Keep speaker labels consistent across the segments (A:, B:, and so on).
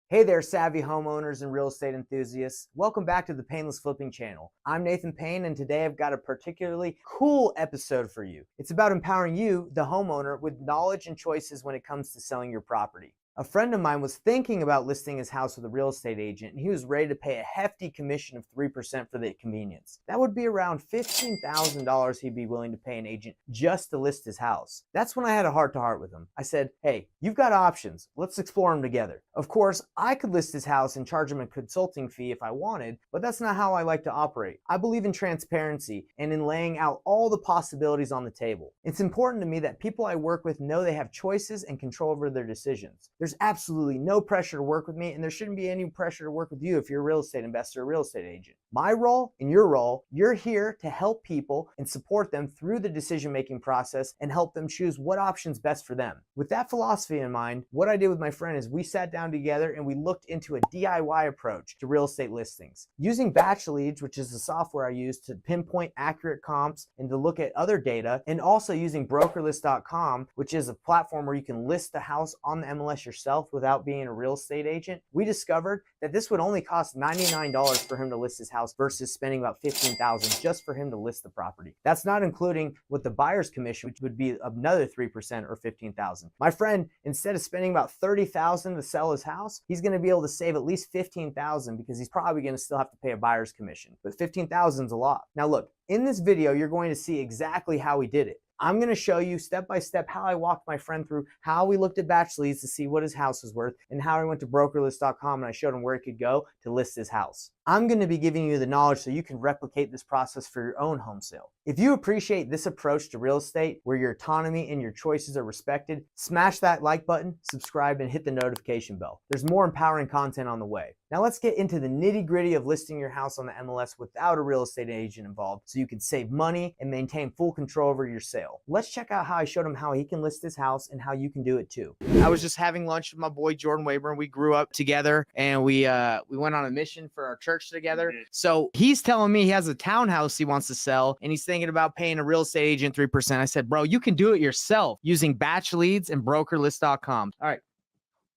A: Hey there, savvy homeowners and real estate enthusiasts. Welcome back to the Painless Flipping channel. I'm Nathan Payne, and today I've got a particularly cool episode for you. It's about empowering you, the homeowner, with knowledge and choices when it comes to selling your property. A friend of mine was thinking about listing his house with a real estate agent, and he was ready to pay a hefty commission of 3% for the convenience. That would be around $15,000 he'd be willing to pay an agent just to list his house. That's when I had a heart-to-heart with him. I said, hey, you've got options. Let's explore them together. Of course, I could list his house and charge him a consulting fee if I wanted, but that's not how I like to operate. I believe in transparency and in laying out all the possibilities on the table. It's important to me that people I work with know they have choices and control over their decisions. There's absolutely no pressure to work with me, and there shouldn't be any pressure to work with you if you're a real estate investor or real estate agent. My role and your role, you're here to help people and support them through the decision-making process and help them choose what option's best for them. With that philosophy in mind, what I did with my friend is we sat down together and we looked into a DIY approach to real estate listings. Using Batch Leads, which is the software I use to pinpoint accurate comps and to look at other data, and also using Brokerless.com, which is a platform where you can list the house on the MLS yourself without being a real estate agent, we discovered that this would only cost $99 for him to list his house versus spending about $15,000 just for him to list the property. That's not including what the buyer's commission, which would be another 3% or $15,000. My friend, instead of spending about $30,000 to sell his house, he's going to be able to save at least $15,000 because he's probably going to still have to pay a buyer's commission. But $15,000 is a lot. Now look, in this video, you're going to see exactly how we did it. I'm going to show you step by step how I walked my friend through how we looked at Batch Leads to see what his house was worth and how I went to Brokerless.com and I showed him where he could go to list his house. I'm going to be giving you the knowledge so you can replicate this process for your own home sale. If you appreciate this approach to real estate where your autonomy and your choices are respected, smash that like button, subscribe, and hit the notification bell. There's more empowering content on the way. Now let's get into the nitty-gritty of listing your house on the MLS without a real estate agent involved so you can save money and maintain full control over your sale. Let's check out how I showed him how he can list his house and how you can do it too. I was just having lunch with my boy Jordan Wayburn. We grew up together and we went on a mission for our church together. So he's telling me he has a townhouse he wants to sell and he's thinking about paying a real estate agent 3%. I said, bro, you can do it yourself using Batch Leads and Brokerless.com. All right.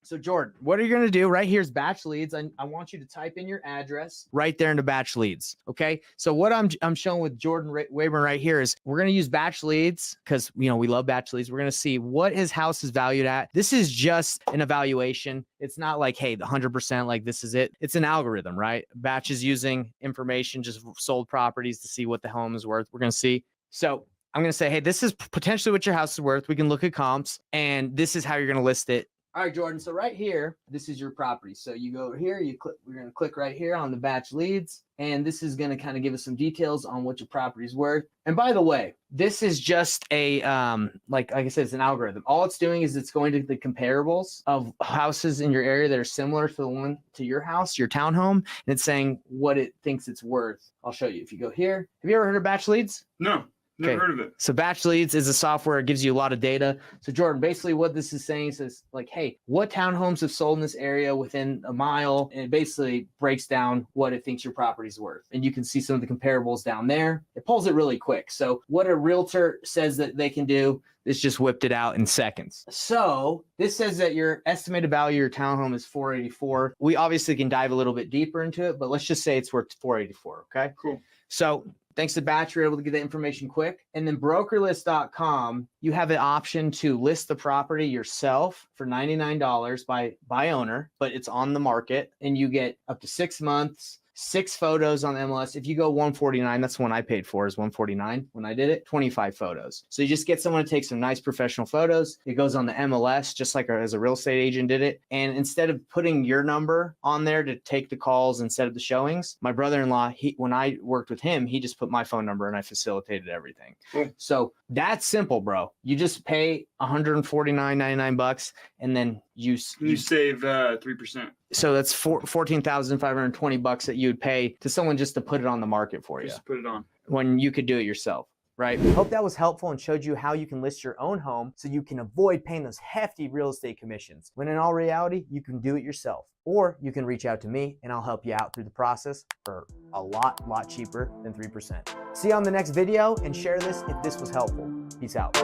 A: So Jordan, what are you going to do? Right here's Batch Leads. I want you to type in your address right there into Batch Leads. Okay. So what I'm showing with Jordan Wayburn right here is we're going to use Batch Leads because, you know, we love Batch Leads. We're going to see what his house is valued at. This is just an evaluation. It's not like, hey, the 100%, like this is it. It's an algorithm, right? Batch is using information, just sold properties to see what the home is worth. We're going to see. So I'm going to say, hey, this is potentially what your house is worth. We can look at comps and this is how you're going to list it. All right, Jordan. So right here, this is your property. So you go over here, you click, we're going to click right here on the Batch Leads. And this is going to kind of give us some details on what your property is worth. And by the way, this is just a, like I said, it's an algorithm. All it's doing is it's going to the comparables of houses in your area that are similar to the one to your house, your townhome. And it's saying what it thinks it's worth. I'll show you. If you go here, have you ever heard of Batch Leads?
B: No. Never heard of it.
A: So Batch Leads is a software. It gives you a lot of data. So Jordan, basically what this is saying is like, hey, what townhomes have sold in this area within a mile? And it basically breaks down what it thinks your property's worth. And you can see some of the comparables down there. It pulls it really quick. So what a realtor says that they can do, this just whipped it out in seconds. So this says that your estimated value of your townhome is $484. We obviously can dive a little bit deeper into it, but let's just say it's worth $484. Okay. Cool. So thanks to Batch, you're able to get the information quick. And then Brokerless.com, you have an option to list the property yourself for $99 by owner, but it's on the market and you get up to 6 months, 6 photos on the MLS. If you go 149, that's the one I paid for, is 149 when I did it, 25 photos. So you just get someone to take some nice professional photos. It goes on the MLS just like as a real estate agent did it. And instead of putting your number on there to take the calls instead of the showings, my brother-in-law, when I worked with him, he just put my phone number and I facilitated everything. Cool. So that's simple, bro. You just pay $149.99 and then you
B: save 3%.
A: So that's $14,520 that you would pay to someone just to put it on the market for you.
B: Just put it on.
A: When you could do it yourself, right? Hope that was helpful and showed you how you can list your own home so you can avoid paying those hefty real estate commissions. When in all reality, you can do it yourself. Or you can reach out to me and I'll help you out through the process for a lot cheaper than 3%. See you on the next video and share this if this was helpful. Peace out.